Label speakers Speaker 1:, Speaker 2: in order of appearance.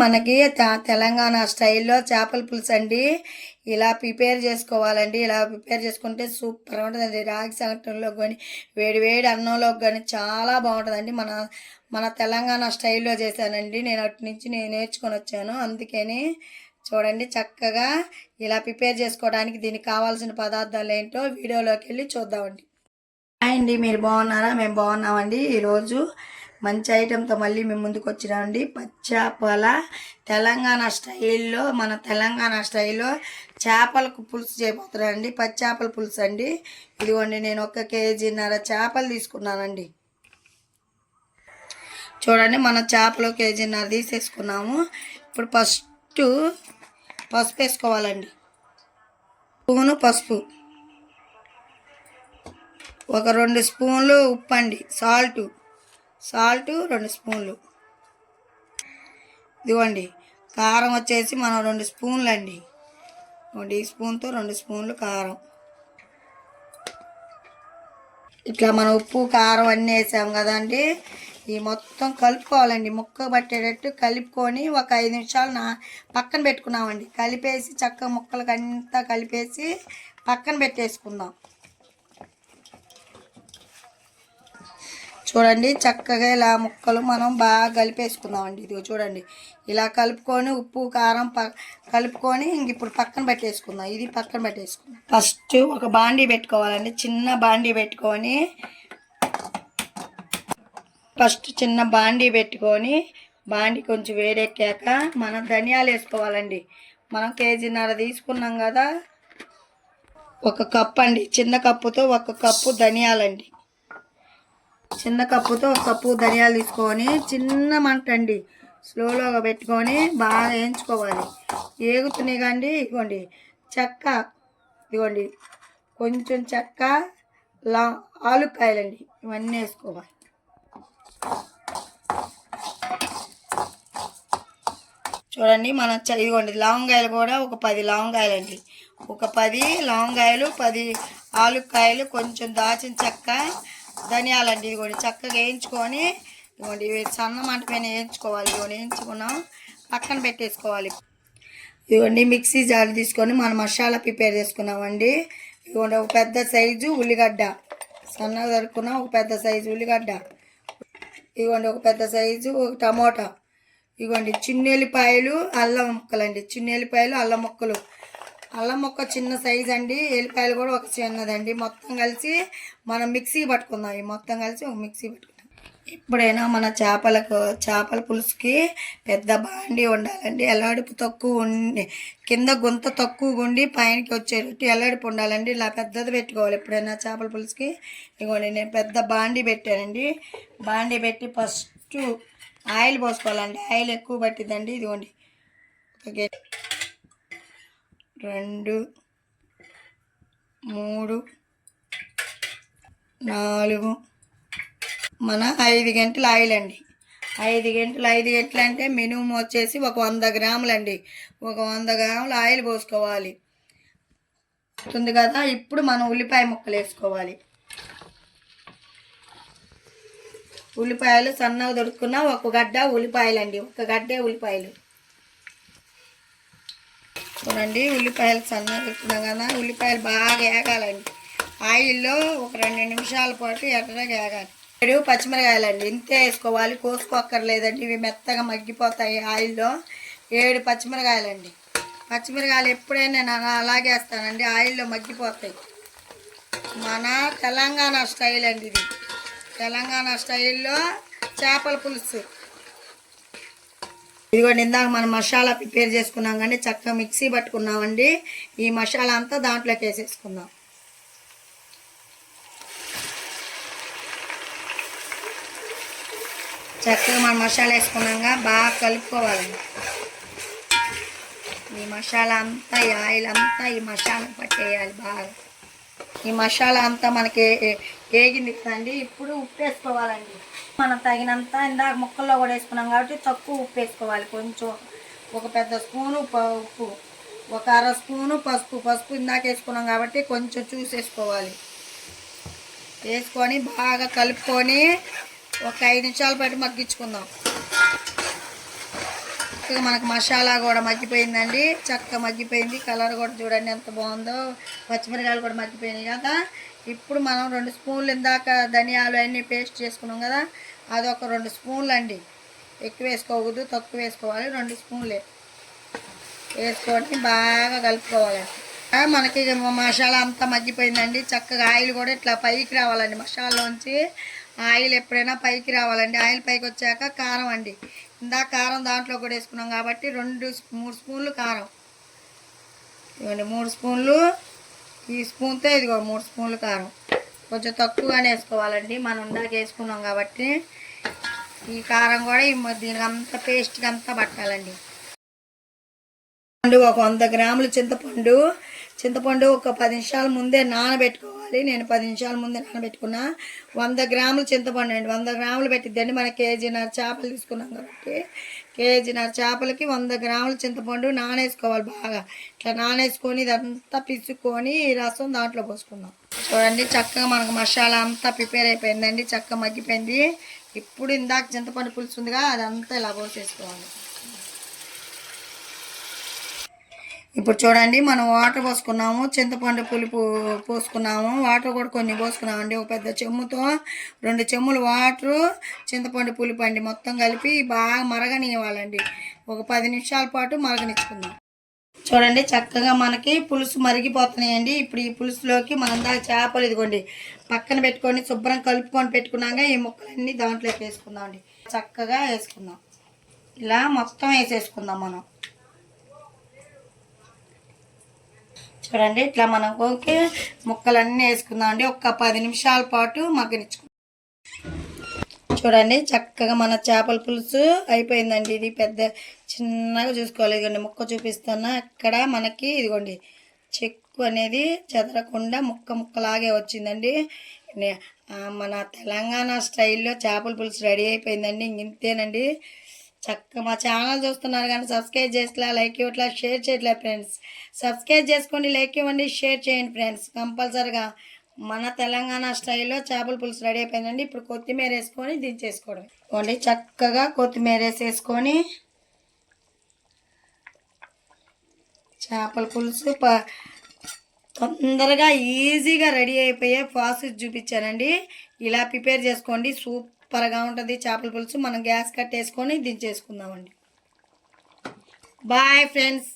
Speaker 1: మనకి తెలంగాణ స్టైల్లో చేపల పులుసు అండి. ఇలా ప్రిపేర్ చేసుకోవాలండి. ఇలా ప్రిపేర్ చేసుకుంటే సూపర్ ఉంటుందండి. రాగి సంగటిలోకి కానీ వేడి వేడి అన్నంలోకి కానీ చాలా బాగుంటుందండి. మన మన తెలంగాణ స్టైల్లో చేశానండి. నేను అటు నుంచి నేర్చుకొని వచ్చాను. అందుకని చూడండి చక్కగా ఇలా ప్రిపేర్ చేసుకోవడానికి దీనికి కావాల్సిన పదార్థాలు ఏంటో వీడియోలోకి వెళ్ళి చూద్దామండి. హాయ్ అండి, మీరు బాగున్నారా? మేము బాగున్నామండి. ఈరోజు మంచి ఐటెంతో మళ్ళీ మేము ముందుకు వచ్చినామండి. పచ్చేపల తెలంగాణ స్టైల్లో, మన తెలంగాణ స్టైల్లో చేపలకు పులుసు చేయబోతున్నానండి. పచ్చేపల పులుసు అండి. ఇదిగోండి, నేను 1 కేజీన్నర చేపలు తీసుకున్నానండి. చూడండి, మన చేపలు 1 కేజీన్నర తీసేసుకున్నాము. ఇప్పుడు ఫస్ట్ పసుపు వేసుకోవాలండి. స్పూను పసుపు, ఒక 2 స్పూన్లు ఉప్పు అండి. సాల్ట్ 2 స్పూన్లు. ఇదిగోండి, కారం వచ్చేసి మనం 2 స్పూన్లు అండి. ఈ స్పూన్తో 2 స్పూన్లు కారం. ఇట్లా మనం ఉప్పు కారం అన్నీ వేసాం కదండి. ఈ మొత్తం కలుపుకోవాలండి. ముక్క పట్టేటట్టు కలుపుకొని ఒక 5 నిమిషాలు పక్కన పెట్టుకున్నామండి. కలిపేసి చక్కగా ముక్కలకి అంతా కలిపేసి పక్కన పెట్టేసుకుందాం. చూడండి, చక్కగా ఇలా ముక్కలు మనం బాగా కలిపేసుకుందామండి. ఇదిగో చూడండి, ఇలా కలుపుకొని ఉప్పు కారం కలుపుకొని ఇప్పుడు పక్కన పెట్టేసుకుందాం. ఇది పక్కన పెట్టేసుకుందాం. ఫస్ట్ ఒక బాండీ పెట్టుకోవాలండి. చిన్న బాండీ పెట్టుకొని బాండీ కొంచెం వేడెక్కాక మనం ధనియాలు వేసుకోవాలండి. మనం 1.5 కేజీన్నర తీసుకున్నాం కదా. 1 కప్పు అండి. చిన్న కప్పుతో 1 కప్పు ధనియాలండి. చిన్న కప్పుతో 1 కప్పు ధనియాలు తీసుకొని చిన్న మంట అండి స్లోలోగా పెట్టుకొని బాగా వేయించుకోవాలి. ఏగుతున్నాయి కండి. ఇదిగోండి చెక్క, ఇదిగోండి కొంచెం చెక్క, ఆలుకాయలండి, ఇవన్నీ వేసుకోవాలి. చూడండి, మన ఇదిగోండి లవంగాయలు కూడా ఒక 10 లవంగాయలండి. ఒక 10 లవంగాయలు, 10 ఆలుకాయలు, కొంచెం దాచిన చెక్క, ధనియాలండి. ఇదిగోండి చక్కగా వేయించుకొని, ఇదిగోండి సన్న మంట పైన వేయించుకోవాలి. ఇదిగోండి వేయించుకున్నాం, పక్కన పెట్టేసుకోవాలి. ఇదిగోండి మిక్సీ జార్ తీసుకొని మనం మసాలా ప్రిపేర్ చేసుకున్నామండి. ఇదిగోండి ఒక పెద్ద సైజు ఉల్లిగడ్డ, సన్నగా తరుక్కున్న ఒక పెద్ద సైజు ఉల్లిగడ్డ. ఇదిగోండి ఒక పెద్ద సైజు టమోటా. ఇదిగోండి చిన్నెల్లిపాయలు, అల్లం ముక్కలండి. చిన్నెల్లిపాయలు, అల్లం ముక్కలు. అల్లం ముక్క చిన్న సైజు అండి. ఎల్లిపాయలు కూడా ఒక చిన్నదండి. మొత్తం కలిసి మనం మిక్సీ పట్టుకుందాం. ఈ మొత్తం కలిసి ఒక మిక్సీ పట్టుకుందాం. ఎప్పుడైనా మన చేపల పులుసుకి పెద్ద బాండి ఉండాలండి. ఎల్లడుపు తక్కువ ఉండి, కింద గుంత తక్కువగా ఉండి పైనకి వచ్చేటట్టు ఎల్లడుపు ఉండాలండి. ఇలా పెద్దది పెట్టుకోవాలి ఎప్పుడైనా చేపల పులుసుకి. ఇదిగోండి నేను పెద్ద బాండి పెట్టానండి. బాండి పెట్టి ఫస్ట్ ఆయిల్ పోసుకోవాలండి. ఆయిల్ ఎక్కువ పట్టిద్దండి. ఇదిగోండి 2, 3, 4, మన 5 గంటల ఆయిల్ అండి. 5 గంటలు అంటే మినిమం వచ్చేసి ఒక 100 గ్రాములండి. ఒక 100 గ్రాముల ఆయిల్ పోసుకోవాలి. ఉంటుంది కదా. ఇప్పుడు మనం ఉల్లిపాయ ముక్కలు వేసుకోవాలి. ఉల్లిపాయలు సన్నగా దొరుకున్న 1 గడ్డ ఉల్లిపాయలండి. 1 గడ్డే ఉల్లిపాయలు. చూడండి, ఉల్లిపాయలు సన్నగా దొరుకుతున్నాం కదా. ఉల్లిపాయలు బాగా వేగాలండి. ఆయిల్లో ఒక 2 నిమిషాల పాటు ఎర్రగా వేగాలి. 7 పచ్చిమిరకాయలండి. ఇంతే వేసుకోవాలి, కోసుకోక్కర్లేదండి. ఇవి మెత్తగా మగ్గిపోతాయి ఆయిల్లో. 7 పచ్చిమిరకాయలండి. పచ్చిమిరకాయలు ఎప్పుడైనా నేను అలాగే వేస్తానండి, ఆయిల్లో మగ్గిపోతాయి. మన తెలంగాణ స్టైల్ అండి ఇది. తెలంగాణ స్టైల్లో చేపల పులుసు. ఇదిగోండి, ఇందాక మనం మసాలా ప్రిపేర్ చేసుకున్నాం కానీ చక్కగా మిక్సీ పట్టుకున్నామండి. ఈ మసాలా అంతా దాంట్లోకి వేసేసుకుందాం. చక్కగా మనం మసాలా వేసుకున్నాక బాగా కలుపుకోవాలండి. ఈ మసాలా అంతా, ఈ ఆయిల్ అంతా ఈ మసాలా పట్టేయాలి బాగా. ఈ మసాలా అంతా మనకి వేగింది కదండి. ఇప్పుడు ఉప్పు వేసుకోవాలండి. మనం తగినంత, ఇందాక ముక్కల్లో కూడా వేసుకున్నాం కాబట్టి తక్కువ ఉప్పు వేసుకోవాలి. కొంచెం ఒక పెద్ద స్పూను ఉప్పు, ఒక 1/2 స్పూను పసుపు ఇందాక వేసుకున్నాం కాబట్టి కొంచెం చూసేసుకోవాలి. వేసుకొని బాగా కలుపుకొని ఒక 5 నిమిషాల పాటు మగ్గించుకుందాం. చక్కగా మనకు మసాలా కూడా మగ్గిపోయిందండి. చక్కగా మగ్గిపోయింది. కలర్ కూడా చూడండి ఎంత బాగుందో. పచ్చిమిరకాయలు కూడా మగ్గిపోయినాయి కదా. ఇప్పుడు మనం 2 స్పూన్లు ఇందాక ధనియాలు అన్నీ పేస్ట్ చేసుకున్నాం కదా, అదొక 2 స్పూన్లు అండి. ఎక్కువ వేసుకోకూడదు, తక్కువ వేసుకోవాలి. 2 స్పూన్లే వేసుకొని బాగా కలుపుకోవాలండి. మనకి మసాలా అంతా మగ్గిపోయిందండి. చక్కగా ఆయిల్ కూడా ఇట్లా పైకి రావాలండి. మసాలాలోంచి ఆయిల్ ఎప్పుడైనా పైకి రావాలండి. ఆయిల్ పైకి వచ్చాక కారం అండి. ఇందాక కారం దాంట్లో కూడా వేసుకున్నాం కాబట్టి 3 స్పూన్లు కారం. ఇవ్వండి 3 స్పూన్లు. ఈ స్పూన్తో ఇదిగో 3 స్పూన్లు కారం. కొంచెం తక్కువగానే వేసుకోవాలండి, మనం ఇందాక వేసుకున్నాం కాబట్టి. ఈ కారం కూడా దీనికి అంతా పేస్ట్కి అంతా పట్టాలండి. ఒక 100 గ్రాములు చింతపండు ఒక 10 నిమిషాల ముందే నానబెట్టుకోవాలి. నేను 10 నిమిషాల ముందే నానబెట్టుకున్నా. 100 గ్రాములు చింతపండు అండి. 100 గ్రాములు పెట్టిద్దండి. మన కేజీన్నర చేపలు తీసుకున్నాం కాబట్టి కేజీన్నర చేపలకి 100 గ్రాములు చింతపండు నానేసుకోవాలి. బాగా ఇట్లా నానేసుకొని ఇదంతా పిసుకొని రసం దాంట్లో పోసుకుందాం. చూడండి చక్కగా మనకు మసాలా అంతా ప్రిపేర్ అయిపోయిందండి. చక్కగా మగ్గిపోయింది. ఇప్పుడు ఇందాక చింతపండు పులుసు ఉందిగా, అదంతా ఇలా పోసేసుకోవాలి. ఇప్పుడు చూడండి మనం వాటర్ పోసుకున్నాము, చింతపండు పులుపు పోసుకున్నాము, వాటర్ కూడా కొన్ని పోసుకున్నామండి. ఒక పెద్ద చెమ్ముతో 2 చెమ్ములు వాటరు, చింతపండు పులుపు అండి. మొత్తం కలిపి బాగా మరగనివ్వాలండి. ఒక 10 నిమిషాల పాటు మరగనిచ్చుకుందాం. చూడండి చక్కగా మనకి పులుసు మరిగిపోతున్నాయండి. ఇప్పుడు ఈ పులుసులోకి మనం దాకా చేపలు ఇదిగోండి పక్కన పెట్టుకొని శుభ్రం కలుపుకొని పెట్టుకున్నాక ఈ ముక్కలన్నీ దాంట్లోకి వేసుకుందామండి. చక్కగా వేసుకుందాం. ఇలా మొత్తం వేసేసుకుందాం మనం. చూడండి ఇట్లా మనం ముక్కలన్నీ వేసుకుందాం అండి. ఒక 10 నిమిషాల పాటు మగ్గనిచ్చుకుందాం. చూడండి చక్కగా మన చేపల పులుసు అయిపోయిందండి. ఇది పెద్ద చిన్నగా చూసుకోవాలి. ఇదిగోండి ముక్క చూపిస్తున్నా. ఇక్కడ మనకి ఇదిగోండి చెక్కు అనేది చెదరకుండా ముక్కలాగే వచ్చిందండి. మన తెలంగాణ స్టైల్లో చేపల పులుసు రెడీ అయిపోయిందండి. ఇంతేనండి. చక్కగా మా ఛానల్ చూస్తున్నారు కానీ సబ్స్క్రైబ్ చేసలే, లైక్ ఇవ్వట్లా, షేర్ చేయట్లే ఫ్రెండ్స్. సబ్స్క్రైబ్ చేసుకోండి, లైక్ ఇవ్వండి, షేర్ చేయండి ఫ్రెండ్స్. కంపల్సరిగా మన తెలంగాణ స్టైల్లో చేపల పులుసు రెడీ అయిపోయిందండి. ఇప్పుడు కొత్తిమీర వేసుకొని దించేసుకోవడం. ఇవ్వండి చక్కగా కొత్తిమీర వేసేసుకొని చేపల పులుసు తొందరగా ఈజీగా రెడీ అయిపోయే ప్రాసెస్ చూపించానండి. ఇలా ప్రిపేర్ చేసుకోండి, సూపర్గా ఉంటుంది చేపల పులుసు. మనం గ్యాస్ కట్టేసుకొని దించేసుకుందామండి. Bye friends.